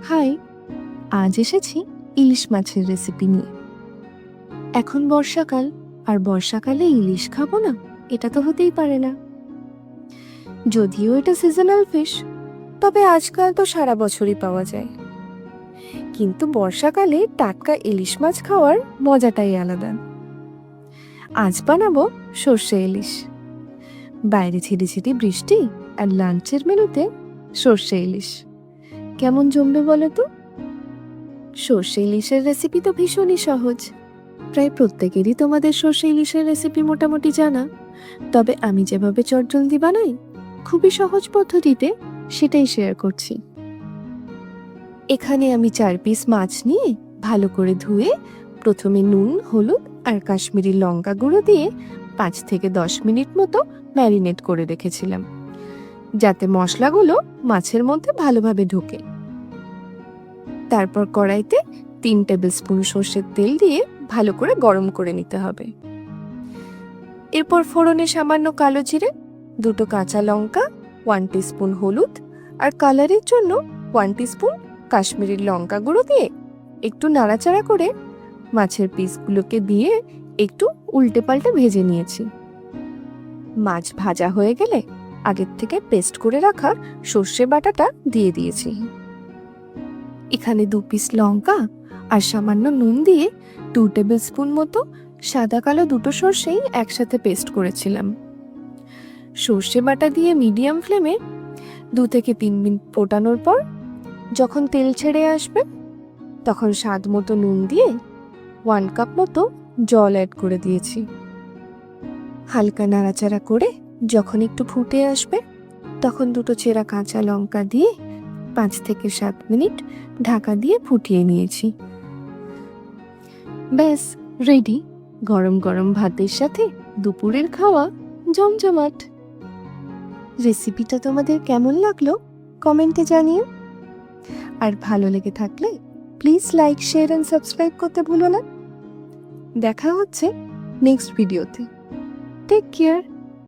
High, আজ এসেছি ইলিশ মাছের রেসিপি নিয়ে। এখন বর্ষাকাল, আর বর্ষাকালে ইলিশ খাবো না, এটা তো হতেই পারে না। যদিও এটা সিজনাল ফিশ, তবে আজকাল তো সারা বছরই পাওয়া যায়। কিন্তু বর্ষাকালে টাটকা ইলিশ মাছ খাওয়ার মজাটাই আলাদা। আজ বানাবো সর্ষে ইলিশ। বাইরে ছিটি বৃষ্টি, আর লাঞ্চের মেনুতে সর্ষে ইলিশ কেমন জমবে বলো তো? সর্ষে ইলিশের রেসিপি তো ভীষণই সহজ। প্রায় প্রত্যেকেরই তোমাদের সর্ষে ইলিশের রেসিপি মোটামুটি জানা, তবে আমি যেভাবে চটজলদি বানাই খুবই সহজ পদ্ধতিতে, সেটাই শেয়ার করছি। এখানে আমি 4 পিস মাছ নিয়ে ভালো করে ধুয়ে প্রথমে নুন, হলুদ আর কাশ্মীরি লঙ্কা গুঁড়ো দিয়ে 5 থেকে 10 মিনিট মতো ম্যারিনেট করে রেখেছিলাম, যাতে মশলাগুলো মাছের মধ্যে ভালোভাবে ঢোকে। তারপর কড়াইতে 3 টেবিল স্পুন সর্ষের তেল দিয়ে ভালো করে গরম করে নিতে হবে। এরপর ফোড়নে সামান্য কালো জিরে, 2 কাঁচা লঙ্কা, 1 টিস্পুন হলুদ আর কালারের জন্য 1 টিস্পুন কাশ্মীরি লঙ্কা গুঁড়ো দিয়ে একটু নাড়াচাড়া করে মাছের পিসগুলোকে দিয়ে একটু উল্টে পাল্টে ভেজে নিয়েছি। মাছ ভাজা হয়ে গেলে আগের থেকে পেস্ট করে রাখা সর্ষে বাটাটা দিয়ে দিয়েছি। এখানে 2 পিস লঙ্কা আর সামান্য নুন দিয়ে 2 টেবিল স্পুন মতো সাদা কালো দুটো সর্ষেই একসাথে পেস্ট করেছিলাম। সর্ষে বাটা দিয়ে মিডিয়াম ফ্লেমে 2 থেকে 3 মিনিট ফোটানোর পর যখন তেল ছেড়ে আসবে, তখন স্বাদ মতো নুন দিয়ে 1 কাপ মতো জল অ্যাড করে দিয়েছি। হালকা নাড়াচাড়া করে যখন একটু ফুটে আসবে, তখন 2 চেরা কাঁচা লঙ্কা দিয়ে 5 থেকে 7 মিনিট ঢাকা দিয়ে ফুটিয়ে নিয়েছি। ব্যাস রেডি, গরম গরম ভাতের সাথে দুপুরের খাওয়া জমজমাট। রেসিপিটা তোমাদের কেমন লাগলো কমেন্টে জানিও, আর ভালো লেগে থাকলে please like, share and subscribe করতে ভুলো না। দেখা হচ্ছে নেক্সট ভিডিওতে। Take care.